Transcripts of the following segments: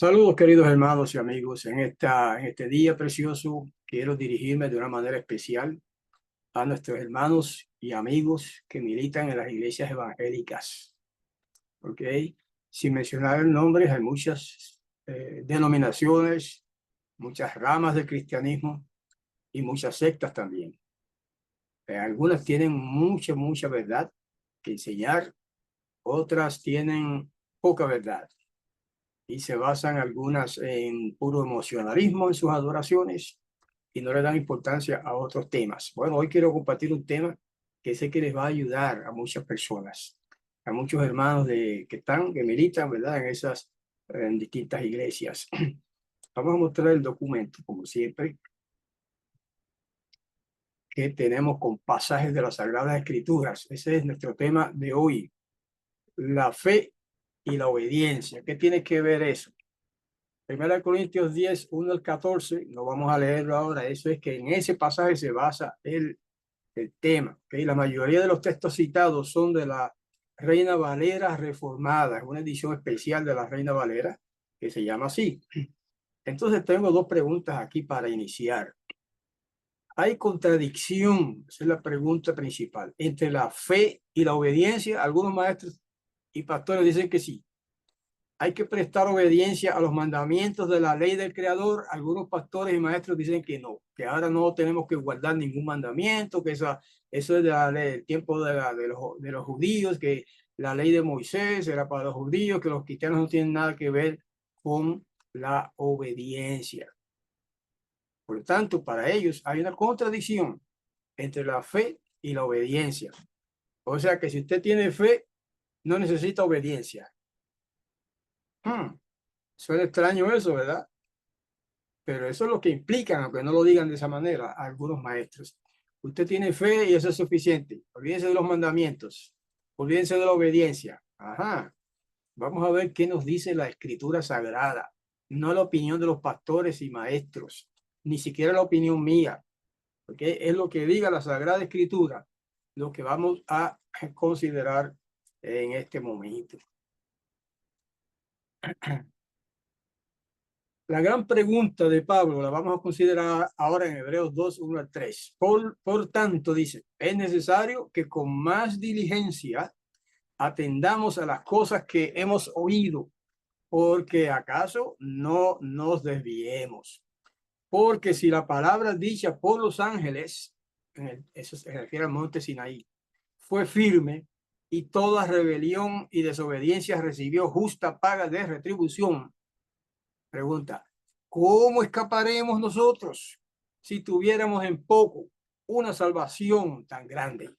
Saludos, queridos hermanos y amigos. En este día precioso, quiero dirigirme de una manera especial a nuestros hermanos y amigos que militan en las iglesias evangélicas. ¿Ok? Sin mencionar nombres, hay muchas denominaciones, muchas ramas del cristianismo y muchas sectas también. Algunas tienen mucha verdad que enseñar, otras tienen poca verdad. Y se basan algunas en puro emocionalismo en sus adoraciones y no le dan importancia a otros temas. Bueno, hoy quiero compartir un tema que sé que les va a ayudar a muchas personas, a muchos hermanos que militan, ¿verdad? En distintas iglesias. Vamos a mostrar el documento, como siempre, que tenemos con pasajes de las Sagradas Escrituras. Ese es nuestro tema de hoy, la fe y la obediencia. ¿Qué tiene que ver eso? 1 Corintios 10, 1 al 14, no vamos a leerlo ahora. Eso es que en ese pasaje se basa el tema. ¿Okay? La mayoría de los textos citados son de la Reina Valera Reformada, es una edición especial de la Reina Valera que se llama así. Entonces tengo dos preguntas aquí para iniciar. ¿Hay contradicción? Esa es la pregunta principal. Entre la fe y la obediencia. Algunos maestros y pastores dicen que sí. Hay que prestar obediencia a los mandamientos de la ley del Creador. Algunos pastores y maestros dicen que no, que ahora no tenemos que guardar ningún mandamiento, que eso es del tiempo de los judíos, que la ley de Moisés era para los judíos, que los cristianos no tienen nada que ver con la obediencia. Por lo tanto, para ellos hay una contradicción entre la fe y la obediencia. O sea que si usted tiene fe, no necesita obediencia. Suena extraño eso, ¿verdad? Pero eso es lo que implican, aunque no lo digan de esa manera, algunos maestros. Usted tiene fe y eso es suficiente. Olvídense de los mandamientos. Olvídense de la obediencia. Ajá. Vamos a ver qué nos dice la Escritura Sagrada. No la opinión de los pastores y maestros, ni siquiera la opinión mía, porque es lo que diga la Sagrada Escritura, lo que vamos a considerar en este momento. La gran pregunta de Pablo la vamos a considerar ahora en Hebreos 2, 1 al 3. Por tanto, dice, es necesario que con más diligencia atendamos a las cosas que hemos oído, porque acaso no nos desviemos. Porque si la palabra dicha por los ángeles, eso se refiere al monte Sinaí, fue firme y toda rebelión y desobediencia recibió justa paga de retribución. Pregunta, ¿cómo escaparemos nosotros si tuviéramos en poco una salvación tan grande,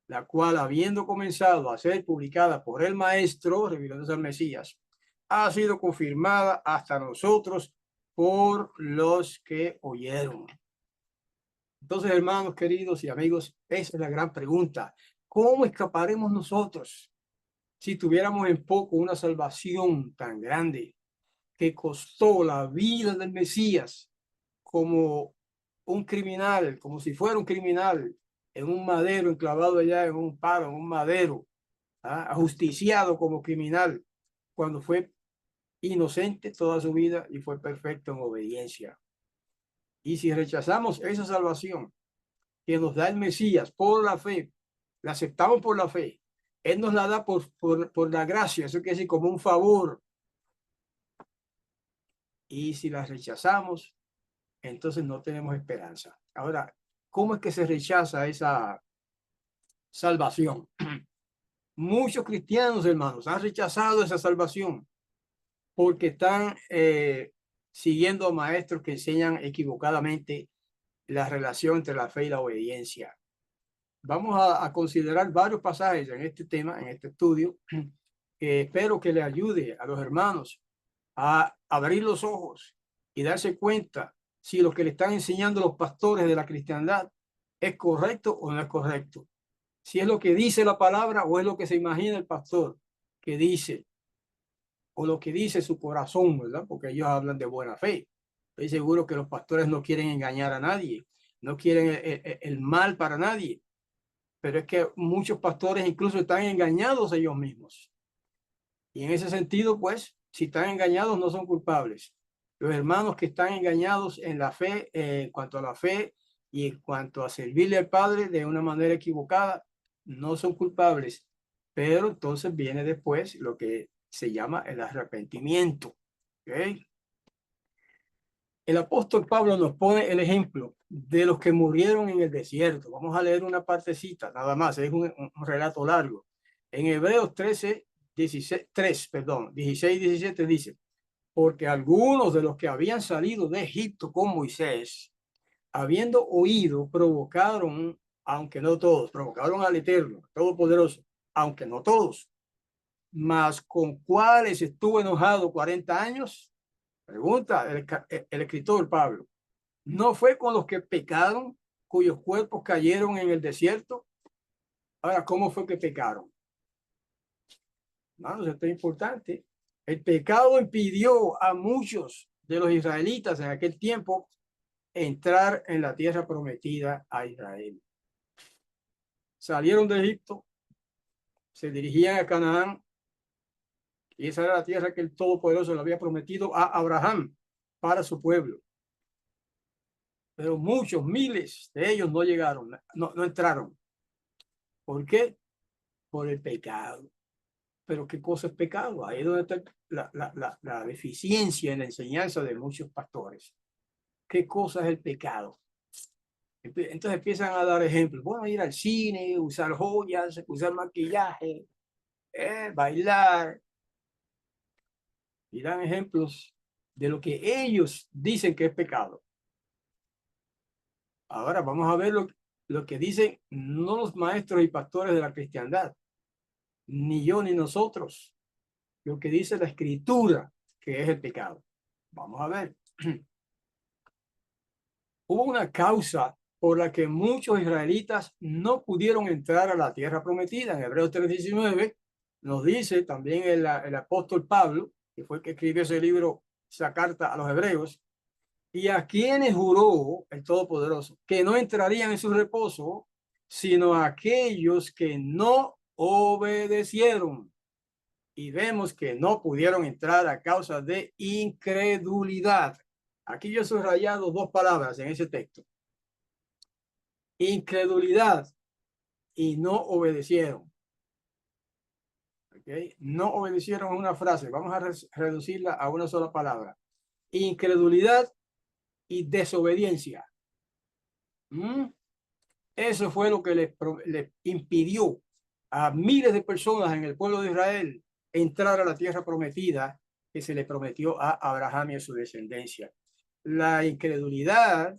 la cual, habiendo comenzado a ser publicada por el Maestro, revelándose al Mesías, ha sido confirmada hasta nosotros por los que oyeron? Entonces, hermanos queridos y amigos, esa es la gran pregunta. ¿Cómo escaparemos nosotros si tuviéramos en poco una salvación tan grande, que costó la vida del Mesías como un criminal, como si fuera un criminal, en un madero, enclavado allá en un palo, en un madero, ajusticiado como criminal, cuando fue inocente toda su vida y fue perfecto en obediencia? Y si rechazamos esa salvación que nos da el Mesías por la fe, la aceptamos por la fe, Él nos la da por la gracia, eso quiere decir como un favor. Y si la rechazamos, entonces no tenemos esperanza. Ahora, ¿cómo es que se rechaza esa salvación? Muchos cristianos, hermanos, han rechazado esa salvación porque están siguiendo a maestros que enseñan equivocadamente la relación entre la fe y la obediencia. Vamos a considerar varios pasajes en este tema, en este estudio, que espero que le ayude a los hermanos a abrir los ojos y darse cuenta si lo que le están enseñando los pastores de la cristiandad es correcto o no es correcto. Si es lo que dice la palabra o es lo que se imagina el pastor que dice, o lo que dice su corazón, ¿verdad? Porque ellos hablan de buena fe. Estoy seguro que los pastores no quieren engañar a nadie, no quieren el mal para nadie, pero es que muchos pastores incluso están engañados ellos mismos. Y en ese sentido, pues, Si están engañados, no son culpables. Los hermanos que están engañados en la fe, en cuanto a la fe y en cuanto a servirle al Padre de una manera equivocada, no son culpables. Pero entonces viene después lo que se llama el arrepentimiento. ¿Okay? El apóstol Pablo nos pone el ejemplo de los que murieron en el desierto. Vamos a leer una partecita, nada más, es un relato largo. En Hebreos 13, 16, 3, perdón, 16, 17 dice, porque algunos de los que habían salido de Egipto con Moisés, habiendo oído, provocaron, aunque no todos, provocaron al Eterno, Todopoderoso, aunque no todos, mas con cuáles estuvo enojado 40 años. Pregunta el escritor Pablo. ¿No fue con los que pecaron, cuyos cuerpos cayeron en el desierto? Ahora, ¿cómo fue que pecaron? Hermanos, esto es importante. El pecado impidió a muchos de los israelitas en aquel tiempo entrar en la tierra prometida a Israel. Salieron de Egipto, se dirigían a Canaán, y esa era la tierra que el Todopoderoso le había prometido a Abraham para su pueblo. Pero muchos, miles de ellos no llegaron, no entraron. ¿Por qué? Por el pecado. Pero ¿qué cosa es pecado? Ahí es donde está la deficiencia en la enseñanza de muchos pastores. ¿Qué cosa es el pecado? Entonces empiezan a dar ejemplos. Bueno, ir al cine, usar joyas, usar maquillaje, bailar. Y dan ejemplos de lo que ellos dicen que es pecado. Ahora vamos a ver lo que dicen no los maestros y pastores de la cristiandad, ni yo ni nosotros, lo que dice la escritura que es el pecado. Vamos a ver. Hubo una causa por la que muchos israelitas no pudieron entrar a la tierra prometida. En Hebreos 3:19 nos dice también el apóstol Pablo, que fue el que escribió ese libro, esa carta a los hebreos, y a quienes juró el Todopoderoso que no entrarían en su reposo, sino a aquellos que no obedecieron. Y vemos que no pudieron entrar a causa de incredulidad. Aquí yo he subrayado dos palabras en ese texto. Incredulidad y no obedecieron. ¿Okay? No obedecieron una frase. Vamos a reducirla a una sola palabra. Incredulidad y desobediencia. Eso fue lo que les impidió a miles de personas en el pueblo de Israel entrar a la tierra prometida que se le prometió a Abraham y a su descendencia. La incredulidad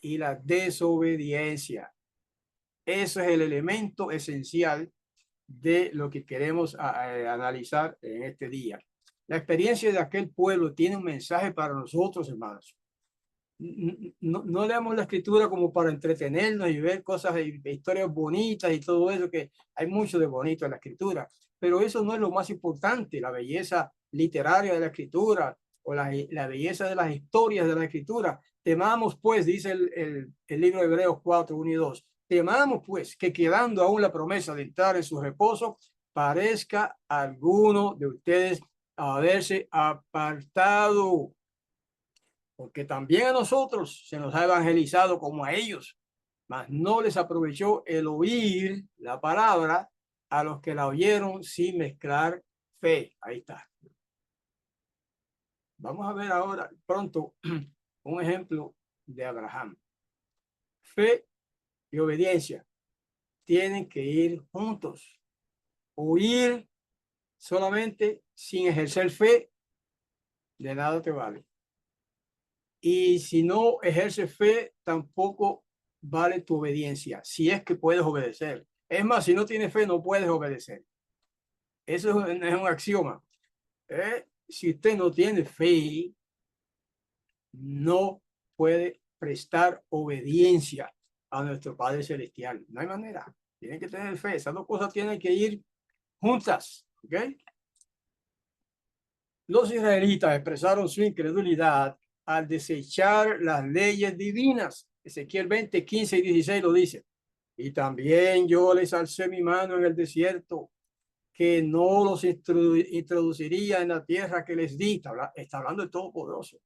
y la desobediencia. Eso es el elemento esencial de lo que queremos analizar en este día. La experiencia de aquel pueblo tiene un mensaje para nosotros, hermanos. No leamos la escritura como para entretenernos y ver cosas, historias bonitas y todo eso, que hay mucho de bonito en la escritura, pero eso no es lo más importante, la belleza literaria de la escritura o la belleza de las historias de la escritura. Temamos pues, dice el libro de Hebreos 4, 1 y 2, temamos pues que quedando aún la promesa de entrar en su reposo, parezca alguno de ustedes haberse apartado, porque también a nosotros se nos ha evangelizado como a ellos, mas no les aprovechó el oír la palabra a los que la oyeron sin mezclar fe. Ahí está. Vamos a ver ahora pronto un ejemplo de Abraham. Fe y obediencia tienen que ir juntos. Oír solamente sin ejercer fe, de nada te vale. Y si no ejerces fe, tampoco vale tu obediencia, si es que puedes obedecer. Es más, si no tienes fe, no puedes obedecer. Eso es un axioma. Si usted no tiene fe, no puede prestar obediencia a nuestro Padre Celestial. No hay manera. Tiene que tener fe. Esas dos cosas tienen que ir juntas. ¿Ok? Los israelitas expresaron su incredulidad al desechar las leyes divinas. Ezequiel 20, 15 y 16 lo dice. Y también yo les alcé mi mano en el desierto que no los introduciría en la tierra que les di. Está hablando del Todopoderoso.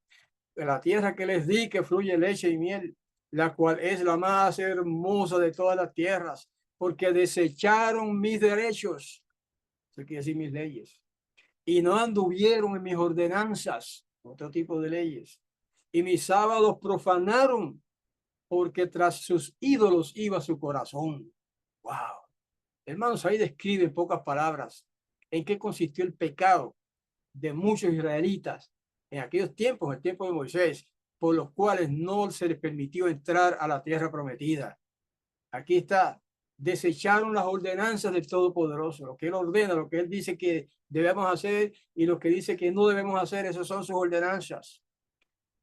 De la tierra que les di, que fluye leche y miel, la cual es la más hermosa de todas las tierras, porque desecharon mis derechos, eso quiere decir mis leyes, y no anduvieron en mis ordenanzas, otro tipo de leyes, y mis sábados profanaron, porque tras sus ídolos iba su corazón. Wow. Hermanos, ahí describe en pocas palabras en qué consistió el pecado de muchos israelitas en aquellos tiempos, en el tiempo de Moisés, por los cuales no se les permitió entrar a la tierra prometida. Aquí está, desecharon las ordenanzas del Todopoderoso, lo que Él ordena, lo que Él dice que debemos hacer y lo que dice que no debemos hacer, esas son sus ordenanzas.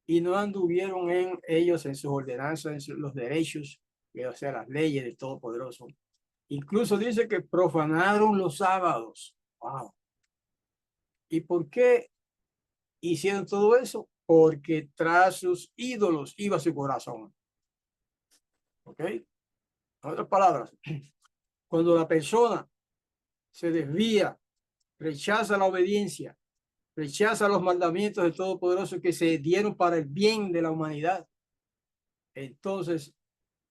Y no anduvieron en ellos, en sus ordenanzas, en los derechos, o sea, las leyes del Todopoderoso. Incluso dice que profanaron los sábados. Wow. ¿Y por qué hicieron todo eso? Porque tras sus ídolos iba su corazón. ¿Ok? En otras palabras, cuando la persona se desvía, rechaza la obediencia, rechaza los mandamientos del Todopoderoso que se dieron para el bien de la humanidad, entonces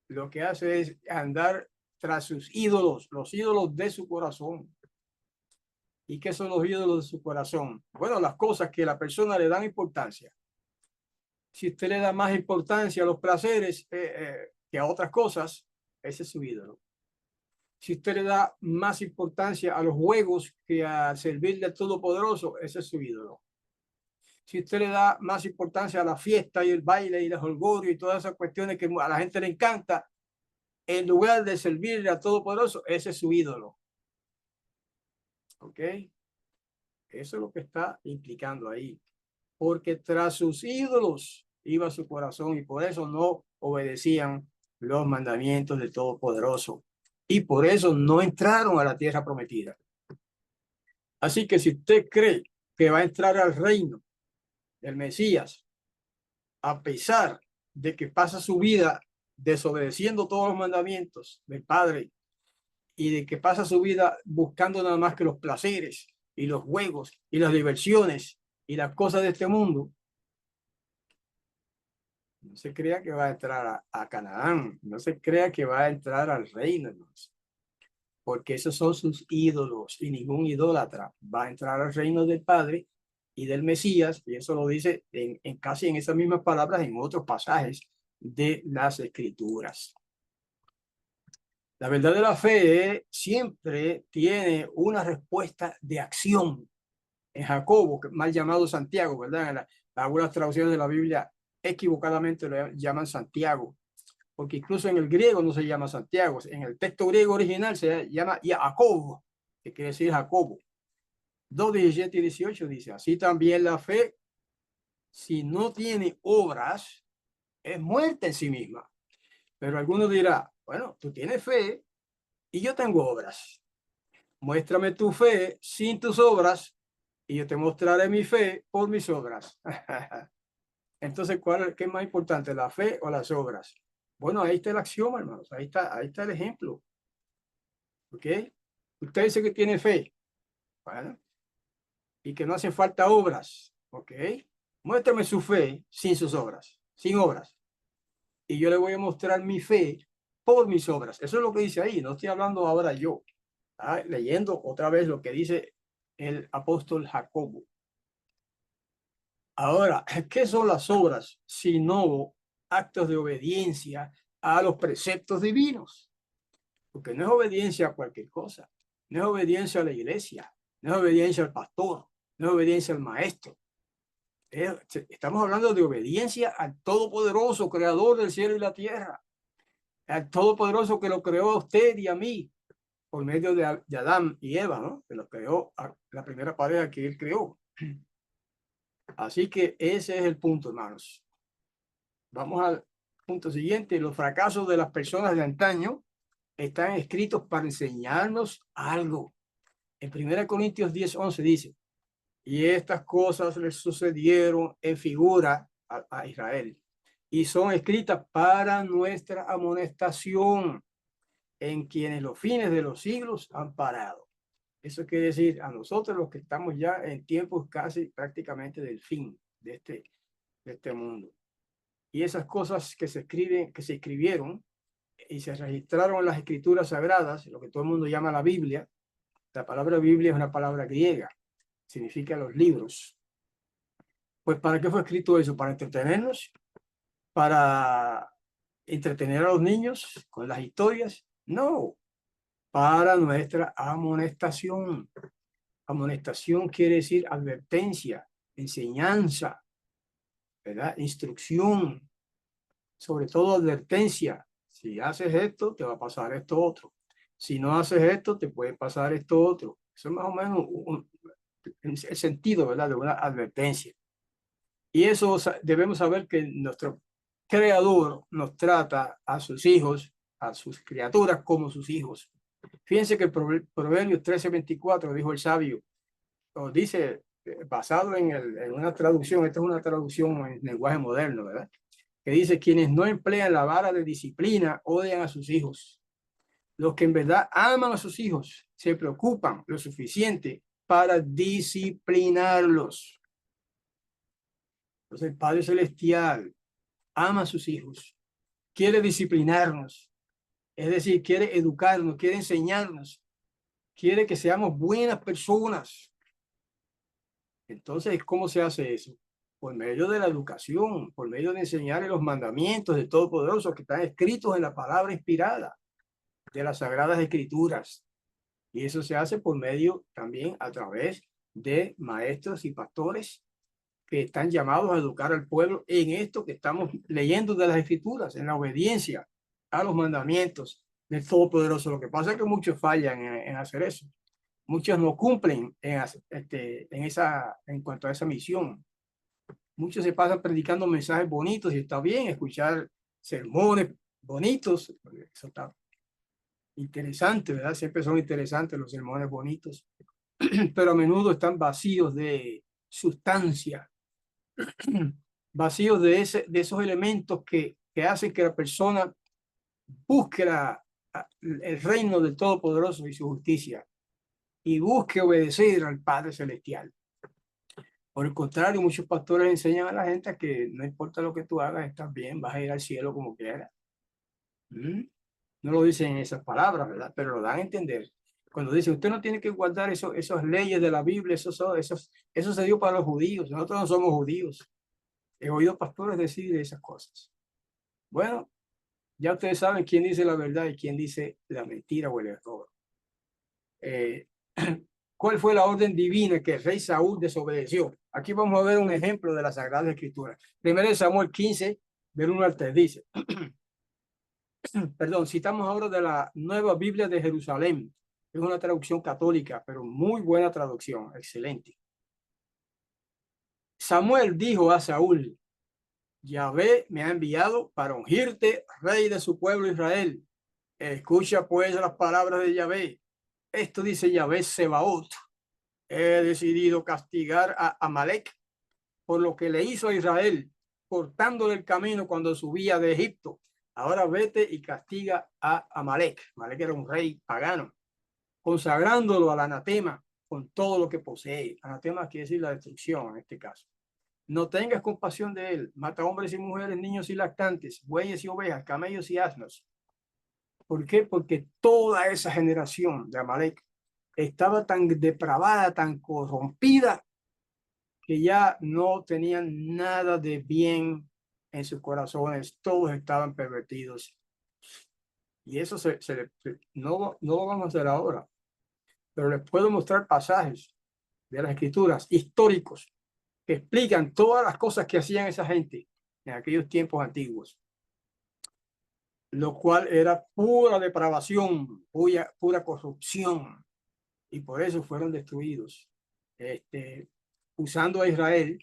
lo que hace es andar tras sus ídolos, los ídolos de su corazón. ¿Y qué son los ídolos de su corazón? Bueno, las cosas que la persona le dan importancia. Si usted le da más importancia a los placeres que a otras cosas, ese es su ídolo. Si usted le da más importancia a los juegos que a servirle al Todopoderoso, ese es su ídolo. Si usted le da más importancia a la fiesta y el baile y el jolgorio y todas esas cuestiones que a la gente le encanta, en lugar de servirle al Todopoderoso, ese es su ídolo. ¿Ok? Eso es lo que está implicando ahí. Porque tras sus ídolos iba su corazón y por eso no obedecían los mandamientos del Todopoderoso. Y por eso no entraron a la tierra prometida. Así que si usted cree que va a entrar al reino del Mesías, a pesar de que pasa su vida desobedeciendo todos los mandamientos del Padre y de que pasa su vida buscando nada más que los placeres y los juegos y las diversiones y las cosas de este mundo, no se crea que va a entrar a Canaán, no se crea que va a entrar al reino, hermanos, porque esos son sus ídolos y ningún idólatra va a entrar al reino del Padre y del Mesías, y eso lo dice en casi en esas mismas palabras en otros pasajes de las Escrituras. La verdadera fe siempre tiene una respuesta de acción. En Jacobo, mal llamado Santiago, ¿verdad? En algunas traducciones de la Biblia equivocadamente lo llaman Santiago, porque incluso en el griego no se llama Santiago, en el texto griego original se llama Jacobo, que quiere decir Jacobo. 2:17 y 18 dice, así también la fe, si no tiene obras, es muerta en sí misma. Pero alguno dirá, bueno, tú tienes fe y yo tengo obras. Muéstrame tu fe sin tus obras y yo te mostraré mi fe por mis obras. Entonces, ¿qué es más importante, la fe o las obras? Bueno, ahí está el axioma, hermanos. Ahí está el ejemplo. ¿Ok? Usted dice que tiene fe. Bueno, y que no hace falta obras. ¿Ok? Muéstrame su fe sin sus obras, sin obras. Y yo le voy a mostrar mi fe por mis obras. Eso es lo que dice ahí. No estoy hablando ahora yo. Leyendo otra vez lo que dice el apóstol Jacobo. Ahora, ¿qué son las obras sino actos de obediencia a los preceptos divinos? Porque no es obediencia a cualquier cosa, no es obediencia a la iglesia, no es obediencia al pastor, no es obediencia al maestro. Estamos hablando de obediencia al Todopoderoso, creador del cielo y la tierra, al Todopoderoso que lo creó a usted y a mí por medio de Adán y Eva, ¿no? Que lo creó a la primera pareja que él creó. Así que ese es el punto, hermanos. Vamos al punto siguiente. Los fracasos de las personas de antaño están escritos para enseñarnos algo. En 1 Corintios 10:11 dice, y estas cosas les sucedieron en figura a Israel y son escritas para nuestra amonestación, en quienes los fines de los siglos han parado. Eso quiere decir a nosotros los que estamos ya en tiempos casi prácticamente del fin de este mundo. Y esas cosas que se escriben, que se escribieron y se registraron en las escrituras sagradas, lo que todo el mundo llama la Biblia. La palabra Biblia es una palabra griega, significa los libros. Pues ¿para qué fue escrito eso? ¿Para entretenernos? ¿Para entretener a los niños con las historias? No, para nuestra amonestación. Amonestación quiere decir advertencia, enseñanza, ¿verdad? Instrucción, sobre todo advertencia. Si haces esto, te va a pasar esto otro. Si no haces esto, te puede pasar esto otro. Eso es más o menos el sentido, ¿verdad? De una advertencia. Y eso debemos saber que nuestro Creador nos trata a sus hijos, a sus criaturas como sus hijos. Fíjense que el Proverbios 13:24 dijo el sabio, o dice, basado en una traducción, esta es una traducción en lenguaje moderno, ¿verdad? Que dice, quienes no emplean la vara de disciplina odian a sus hijos. Los que en verdad aman a sus hijos se preocupan lo suficiente para disciplinarlos. Entonces el Padre Celestial ama a sus hijos, quiere disciplinarnos, es decir, quiere educarnos, quiere enseñarnos, quiere que seamos buenas personas. Entonces, ¿cómo se hace eso? Por medio de la educación, por medio de enseñarle los mandamientos del Todopoderoso que están escritos en la palabra inspirada de las Sagradas Escrituras. Y eso se hace por medio también a través de maestros y pastores que están llamados a educar al pueblo en esto que estamos leyendo de las Escrituras, en la obediencia a los mandamientos del Todopoderoso. Lo que pasa es que muchos fallan en hacer eso. Muchos no cumplen en cuanto a esa misión. Muchos se pasan predicando mensajes bonitos y está bien escuchar sermones bonitos. Eso está interesante, ¿verdad? Siempre son interesantes los sermones bonitos, pero a menudo están vacíos de sustancia, vacíos de esos elementos que hacen que la persona busque el reino del Todopoderoso y su justicia y busque obedecer al Padre Celestial. Por el contrario, muchos pastores enseñan a la gente que no importa lo que tú hagas, estás bien, vas a ir al cielo como quieras. No lo dicen en esas palabras, ¿verdad? Pero lo dan a entender. Cuando dicen, usted no tiene que guardar esas leyes de la Biblia, eso se dio para los judíos. Nosotros no somos judíos. He oído pastores decir esas cosas. Bueno, ya ustedes saben quién dice la verdad y quién dice la mentira o el error. ¿Cuál fue la orden divina que el rey Saúl desobedeció? Aquí vamos a ver un ejemplo de la Sagrada Escritura. Primero Samuel 15, del 1 al 3 dice, perdón, citamos ahora de la Nueva Biblia de Jerusalén. Es una traducción católica, pero muy buena traducción, excelente. Samuel dijo a Saúl, Yahvé me ha enviado para ungirte rey de su pueblo Israel. Escucha pues las palabras de Yahvé. Esto dice Yahvé Sebaot. He decidido castigar a Amalek por lo que le hizo a Israel, cortándole el camino cuando subía de Egipto. Ahora vete y castiga a Amalek. Amalek era un rey pagano, consagrándolo al anatema con todo lo que posee. Anatema quiere decir la destrucción en este caso. No tengas compasión de él. Mata hombres y mujeres, niños y lactantes, bueyes y ovejas, camellos y asnos. ¿Por qué? Porque toda esa generación de Amalek estaba tan depravada, tan corrompida, que ya no tenían nada de bien en sus corazones. Todos estaban pervertidos. Y eso no lo vamos a hacer ahora, pero les puedo mostrar pasajes de las escrituras históricos que explican todas las cosas que hacían esa gente en aquellos tiempos antiguos, lo cual era pura depravación, pura corrupción, y por eso fueron destruidos, usando a Israel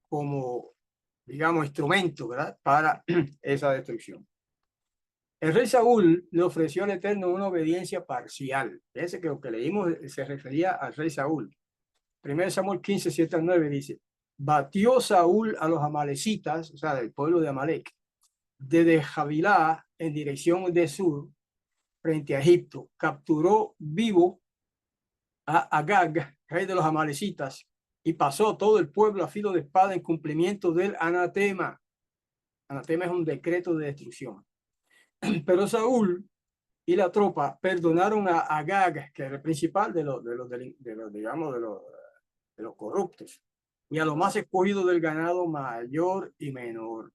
como, digamos, instrumento, ¿verdad?, para esa destrucción. El rey Saúl le ofreció al Eterno una obediencia parcial. Fíjense que lo que leímos se refería al rey Saúl. 1 Samuel 15, 7 al 9 dice, batió Saúl a los amalecitas, o sea, del pueblo de Amalek, desde Javilá en dirección de sur, frente a Egipto. Capturó vivo a Agag, rey de los amalecitas, y pasó todo el pueblo a filo de espada en cumplimiento del anatema. Anatema es un decreto de destrucción. Pero Saúl y la tropa perdonaron a Agag, que era el principal digamos, de los corruptos, y a los más escogidos del ganado mayor y menor,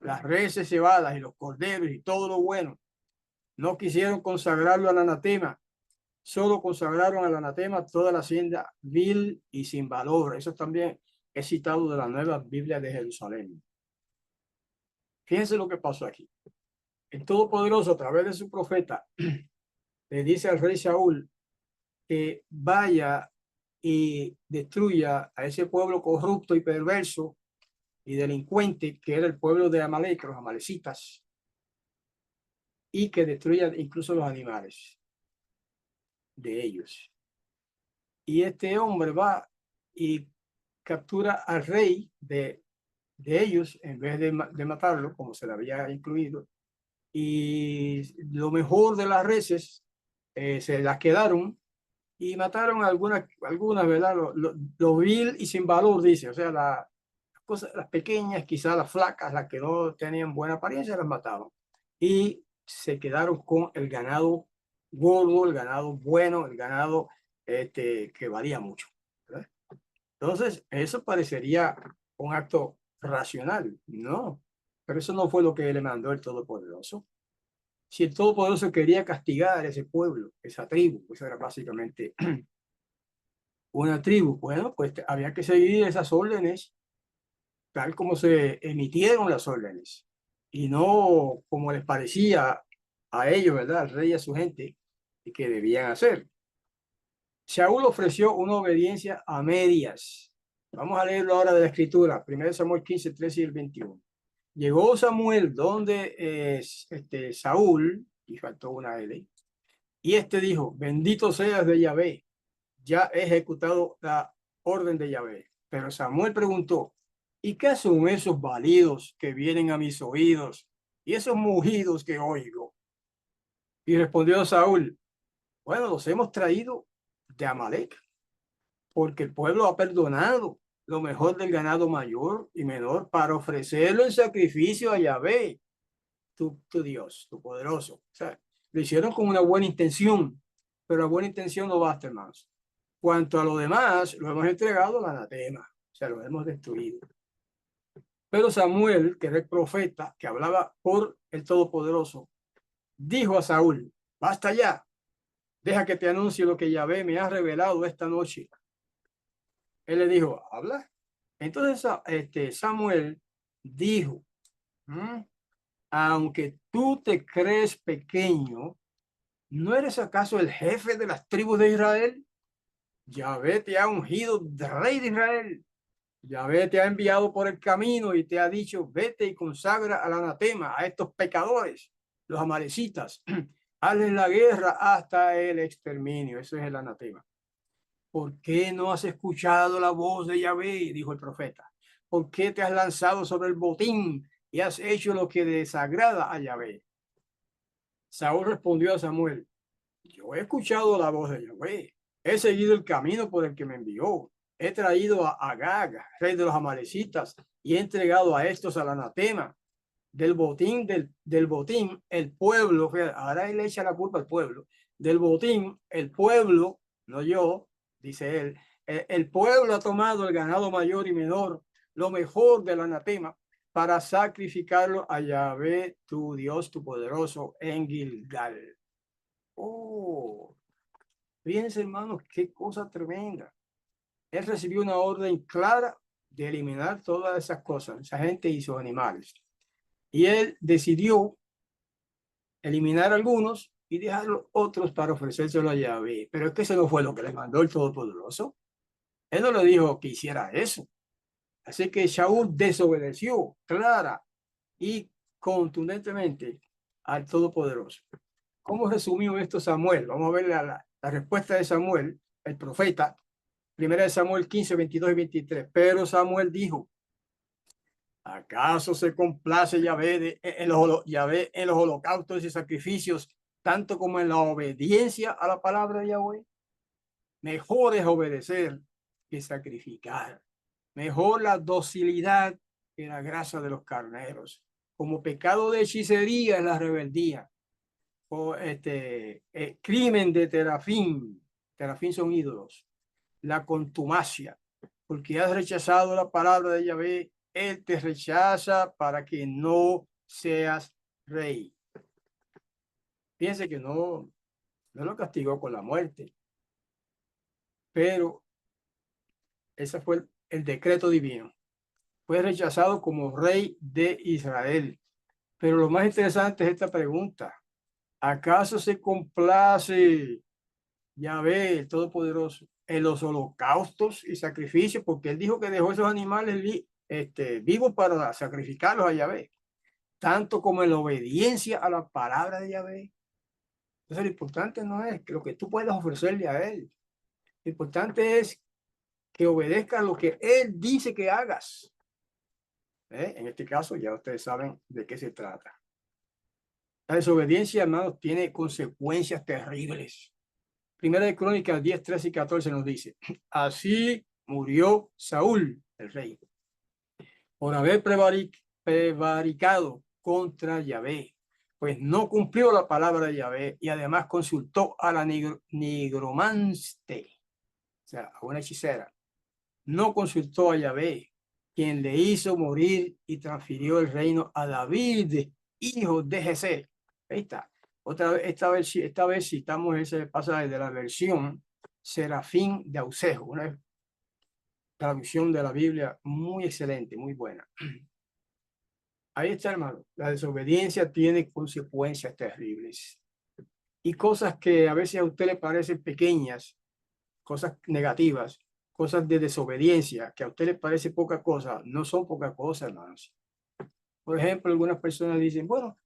las reses cebadas y los corderos y todo lo bueno. No quisieron consagrarlo al anatema, solo consagraron al anatema toda la hacienda vil y sin valor. Eso también es citado de la Nueva Biblia de Jerusalén. Fíjense lo que pasó aquí. El Todopoderoso, a través de su profeta, le dice al rey Saúl que vaya y destruya a ese pueblo corrupto y perverso y delincuente que era el pueblo de Amalek, los amalecitas, y que destruya incluso los animales de ellos. Y este hombre va y captura al rey de ellos en vez de matarlo, como se le había incluido, y lo mejor de las reses se las quedaron y mataron algunas, ¿verdad? Lo vil y sin valor, dice, o sea, las cosas, las pequeñas, quizás las flacas, las que no tenían buena apariencia, las mataron. Y se quedaron con el ganado gordo, el ganado bueno, el ganado que valía mucho, ¿verdad? Entonces, eso parecería un acto racional, ¿no? Pero eso no fue lo que le mandó el Todopoderoso. Si el Todopoderoso quería castigar a ese pueblo, esa tribu, pues era básicamente una tribu, bueno, pues había que seguir esas órdenes tal como se emitieron las órdenes y no como les parecía a ellos, ¿verdad? Al rey y a su gente, y que debían hacer. Saúl ofreció una obediencia a medias. Vamos a leerlo ahora de la escritura, 1 Samuel 15, 13 y el 21. Llegó Samuel donde Saúl, y faltó una L, y dijo, bendito seas de Yahvé, ya he ejecutado la orden de Yahvé. Pero Samuel preguntó, ¿y qué son esos balidos que vienen a mis oídos y esos mugidos que oigo? Y respondió Saúl, bueno, los hemos traído de Amalek, porque el pueblo ha perdonado lo mejor del ganado mayor y menor para ofrecerlo en sacrificio a Yahvé, tu Dios, tu poderoso. O sea, lo hicieron con una buena intención, pero la buena intención no basta, hermanos. Cuanto a lo demás, lo hemos entregado al anatema, o sea, lo hemos destruido. Pero Samuel, que era el profeta, que hablaba por el Todopoderoso, dijo a Saúl, basta ya, deja que te anuncie lo que Yahvé me ha revelado esta noche. Él le dijo, habla. Entonces Samuel dijo, aunque tú te crees pequeño, ¿no eres acaso el jefe de las tribus de Israel? Yahvé te ha ungido de rey de Israel. Yahvé te ha enviado por el camino y te ha dicho, vete y consagra al anatema, a estos pecadores, los amalecitas. Hazles la guerra hasta el exterminio. Eso es el anatema. ¿Por qué no has escuchado la voz de Yahvé? Dijo el profeta. ¿Por qué te has lanzado sobre el botín y has hecho lo que desagrada a Yahvé? Saúl respondió a Samuel, yo he escuchado la voz de Yahvé, he seguido el camino por el que me envió, he traído a Agag, rey de los amalecitas, y he entregado a estos al anatema. Del botín, del botín, el pueblo, ahora él le echa la culpa al pueblo, del botín, el pueblo, no yo, dice él, el pueblo ha tomado el ganado mayor y menor, lo mejor del anatema, para sacrificarlo a Yahvé, tu Dios, tu poderoso, en Gilgal. Oh, fíjense, hermanos, qué cosa tremenda. Él recibió una orden clara de eliminar todas esas cosas, esa gente y sus animales. Y él decidió eliminar algunos y dejar los otros para ofrecérselo a Yahvé. Pero es que eso no fue lo que le mandó el Todopoderoso. Él no le dijo que hiciera eso. Así que Saúl desobedeció clara y contundentemente al Todopoderoso. ¿Cómo resumió esto Samuel? Vamos a ver la respuesta de Samuel, el profeta. 1 Samuel 15, 22 y 23. Pero Samuel dijo, ¿acaso se complace Yahvé en los holocaustos y sacrificios, tanto como en la obediencia a la palabra de Yahvé? Mejor es obedecer que sacrificar. Mejor la docilidad que la grasa de los carneros. Como pecado de hechicería es la rebeldía. O crimen de terafín. Terafín son ídolos. La contumacia. Porque has rechazado la palabra de Yahvé, él te rechaza para que no seas rey. Piense que no lo castigó con la muerte, pero ese fue el decreto divino. Fue rechazado como rey de Israel. Pero lo más interesante es esta pregunta. ¿Acaso se complace Yahvé, el Todopoderoso, en los holocaustos y sacrificios? Porque él dijo que dejó esos animales vivos para sacrificarlos a Yahvé, tanto como en la obediencia a la palabra de Yahvé. Entonces lo importante no es lo que tú puedas ofrecerle a él. Lo importante es que obedezcas lo que él dice que hagas. En este caso ya ustedes saben de qué se trata. La desobediencia, hermanos, tiene consecuencias terribles. Primera de Crónicas 10, 13 y 14 nos dice: así murió Saúl, el rey, por haber prevaricado contra Yahvé, pues no cumplió la palabra de Yahvé y además consultó a la nigromante, o sea, a una hechicera. No consultó a Yahvé, quien le hizo morir y transfirió el reino a David, hijo de Jesé. Ahí está. Otra vez, esta vez citamos ese pasaje de la versión Serafín de Ausejo, una traducción de la Biblia muy excelente, muy buena. Ahí está, hermano. La desobediencia tiene consecuencias terribles. Y cosas que a veces a usted le parecen pequeñas, cosas negativas, cosas de desobediencia, que a usted le parece poca cosa, no son poca cosa, hermanos. Por ejemplo, algunas personas dicen, bueno,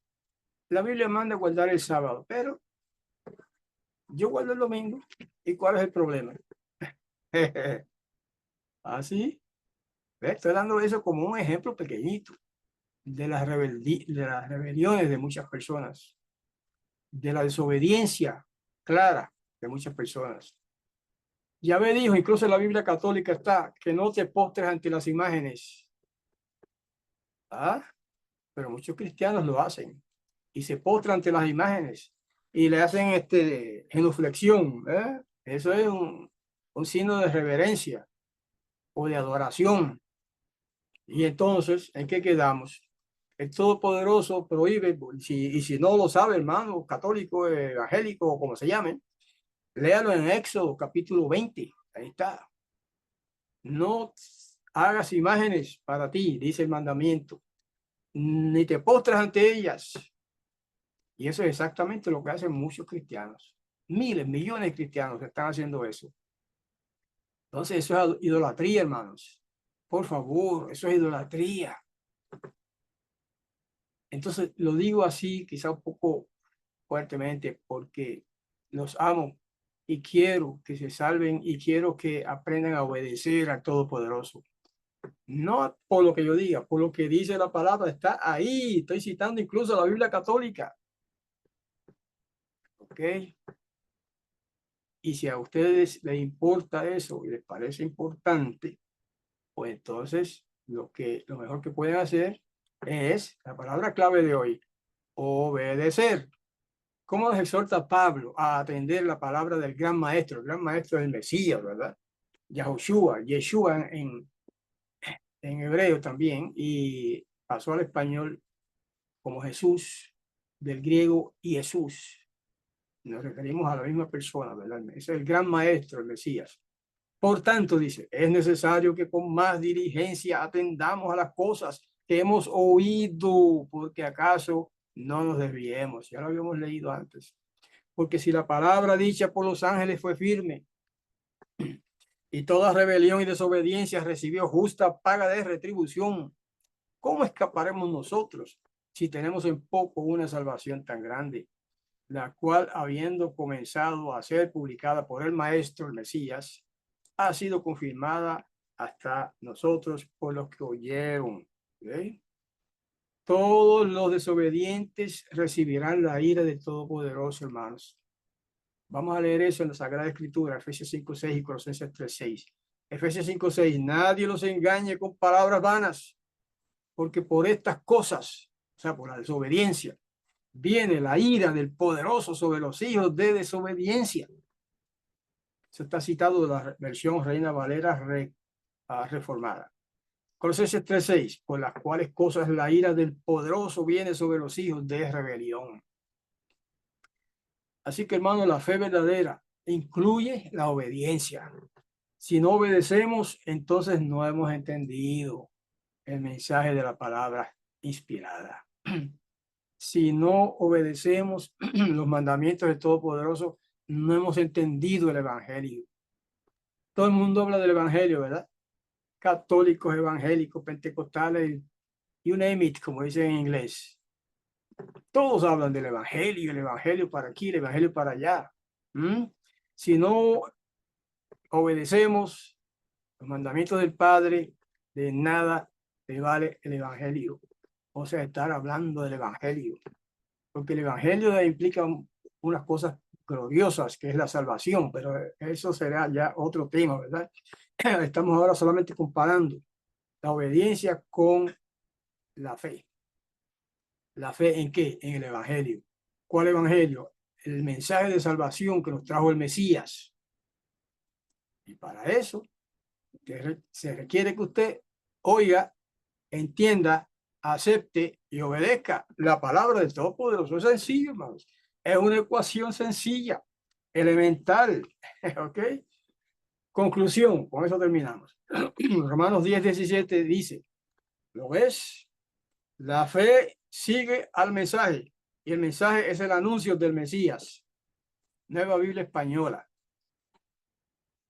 la Biblia manda guardar el sábado, pero yo guardo el domingo. ¿Y cuál es el problema? Así, estoy dando eso como un ejemplo pequeñito de las rebeliones de muchas personas, de la desobediencia clara de muchas personas. Yahvé dijo, incluso en la Biblia católica está, que no te postres ante las imágenes. ¿Ah? Pero muchos cristianos lo hacen y se postran ante las imágenes y le hacen genuflexión. Eso es un signo de reverencia o de adoración. Y entonces, ¿en qué quedamos? El Todopoderoso prohíbe, y si no lo sabe, hermano, católico, evangélico, o como se llamen, léalo en Éxodo capítulo 20. Ahí está. No hagas imágenes para ti, dice el mandamiento, ni te postras ante ellas. Y eso es exactamente lo que hacen muchos cristianos. Miles, millones de cristianos están haciendo eso. Entonces, eso es idolatría, hermanos. Por favor, eso es idolatría. Entonces, lo digo así, quizá un poco fuertemente, porque los amo y quiero que se salven y quiero que aprendan a obedecer al Todopoderoso. No por lo que yo diga, por lo que dice la palabra, está ahí. Estoy citando incluso la Biblia católica. ¿Ok? Y si a ustedes les importa eso y les parece importante, pues entonces lo mejor que pueden hacer es la palabra clave de hoy: obedecer. ¿Cómo nos exhorta Pablo a atender la palabra del gran maestro? El gran maestro es el Mesías, ¿verdad? Yahushua, Yeshua en hebreo también, y pasó al español como Jesús, del griego Jesús. Nos referimos a la misma persona, ¿verdad? Es el gran maestro, el Mesías. Por tanto, dice, es necesario que con más diligencia atendamos a las cosas que hemos oído, porque acaso no nos desviemos. Ya lo habíamos leído antes. Porque si la palabra dicha por los ángeles fue firme y toda rebelión y desobediencia recibió justa paga de retribución, ¿cómo escaparemos nosotros si tenemos en poco una salvación tan grande, la cual, habiendo comenzado a ser publicada por el Maestro, el Mesías, ha sido confirmada hasta nosotros por los que oyeron? ¿Okay? Todos los desobedientes recibirán la ira del Todopoderoso, hermanos. Vamos a leer eso en la Sagrada Escritura, Efesios 5:6 y Colosenses 3:6. Efesios 5:6, nadie los engañe con palabras vanas, porque por estas cosas, o sea, por la desobediencia, viene la ira del poderoso sobre los hijos de desobediencia. Se está citado de la versión Reina Valera reformada. Colosenses 3:6, por las cuales cosas la ira del poderoso viene sobre los hijos de rebelión. Así que, hermano, la fe verdadera incluye la obediencia. Si no obedecemos, entonces no hemos entendido el mensaje de la palabra inspirada. Si no obedecemos los mandamientos del Todopoderoso, no hemos entendido el Evangelio. Todo el mundo habla del Evangelio, ¿verdad? Católicos, evangélicos, pentecostales, you name it, como dicen en inglés. Todos hablan del Evangelio, el Evangelio para aquí, el Evangelio para allá. Si no obedecemos los mandamientos del Padre, de nada le vale el Evangelio. O sea, estar hablando del Evangelio. Porque el Evangelio implica unas cosas gloriosas, que es la salvación, pero eso será ya otro tema, ¿verdad? Estamos ahora solamente comparando la obediencia con la fe. ¿La fe en qué? En el Evangelio. ¿Cuál Evangelio? El mensaje de salvación que nos trajo el Mesías. Y para eso se requiere que usted oiga, entienda, acepte y obedezca la palabra del Todopoderoso. Es sencillo, hermanos. Es una ecuación sencilla, elemental. ¿Ok? Conclusión, con eso terminamos. Romanos 10:17 dice, ¿lo ves? La fe sigue al mensaje y el mensaje es el anuncio del Mesías. Nueva Biblia Española.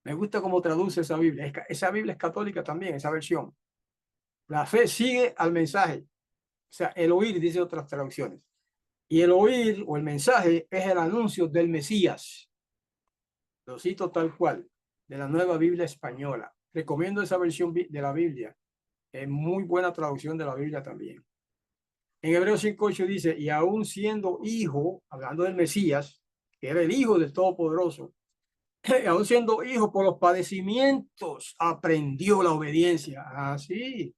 Me gusta cómo traduce esa Biblia. Esa Biblia es católica también, esa versión. La fe sigue al mensaje. O sea, el oír, dice otras traducciones. Y el oír o el mensaje es el anuncio del Mesías. Lo cito tal cual, de la Nueva Biblia Española. Recomiendo esa versión de la Biblia. Es muy buena traducción de la Biblia también. En Hebreos 5:8 dice, y aún siendo hijo, hablando del Mesías, que era el hijo del Todopoderoso, aún siendo hijo por los padecimientos, aprendió la obediencia. Así.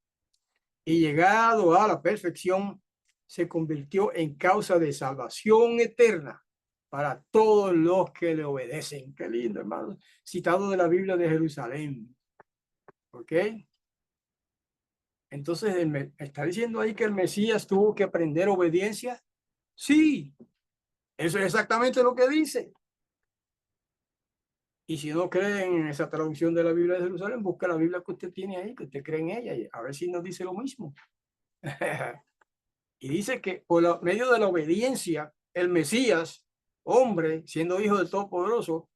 Y llegado a la perfección, se convirtió en causa de salvación eterna para todos los que le obedecen. Qué lindo, hermano. Citado de la Biblia de Jerusalén. ¿Ok? Entonces, ¿está diciendo ahí que el Mesías tuvo que aprender obediencia? Sí, eso es exactamente lo que dice. Y si no creen en esa traducción de la Biblia de Jerusalén, busca la Biblia que usted tiene ahí, que usted cree en ella, y a ver si nos dice lo mismo. Y dice que por medio de la obediencia, el Mesías, hombre, siendo hijo del Todopoderoso,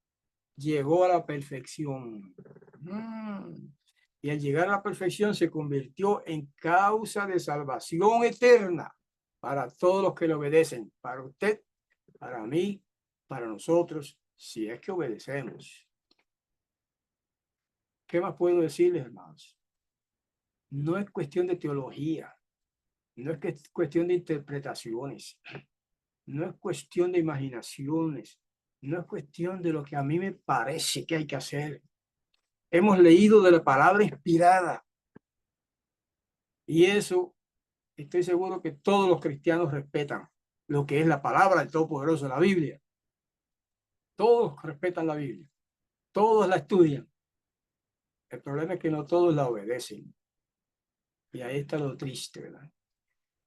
llegó a la perfección. Y al llegar a la perfección se convirtió en causa de salvación eterna para todos los que le obedecen, para usted, para mí, para nosotros, si es que obedecemos. ¿Qué más puedo decirles, hermanos? No es cuestión de teología, no es cuestión de interpretaciones, no es cuestión de imaginaciones, no es cuestión de lo que a mí me parece que hay que hacer. Hemos leído de la palabra inspirada y eso estoy seguro que todos los cristianos respetan lo que es la palabra del Todopoderoso, la Biblia. Todos respetan la Biblia, todos la estudian. El problema es que no todos la obedecen. Y ahí está lo triste, ¿verdad?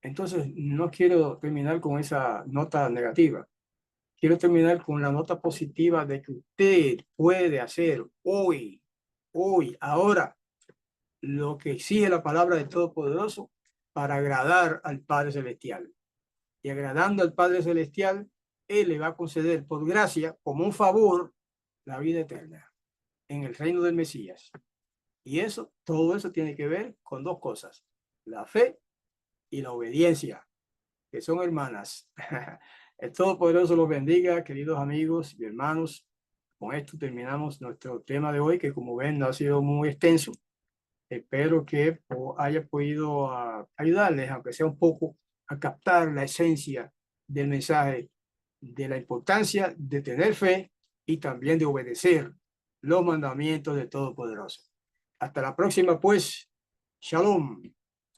Entonces, no quiero terminar con esa nota negativa. Quiero terminar con la nota positiva de que usted puede hacer hoy, ahora, lo que exige la palabra del Todopoderoso para agradar al Padre Celestial. Y agradando al Padre Celestial, Él le va a conceder por gracia, como un favor, la vida eterna en el reino del Mesías. Y eso, todo eso tiene que ver con dos cosas, la fe y la obediencia, que son hermanas. El Todopoderoso los bendiga, queridos amigos y hermanos. Con esto terminamos nuestro tema de hoy, que como ven no ha sido muy extenso. Espero que haya podido ayudarles, aunque sea un poco, a captar la esencia del mensaje de la importancia de tener fe y también de obedecer los mandamientos del Todopoderoso. Hasta la próxima, pues. Shalom.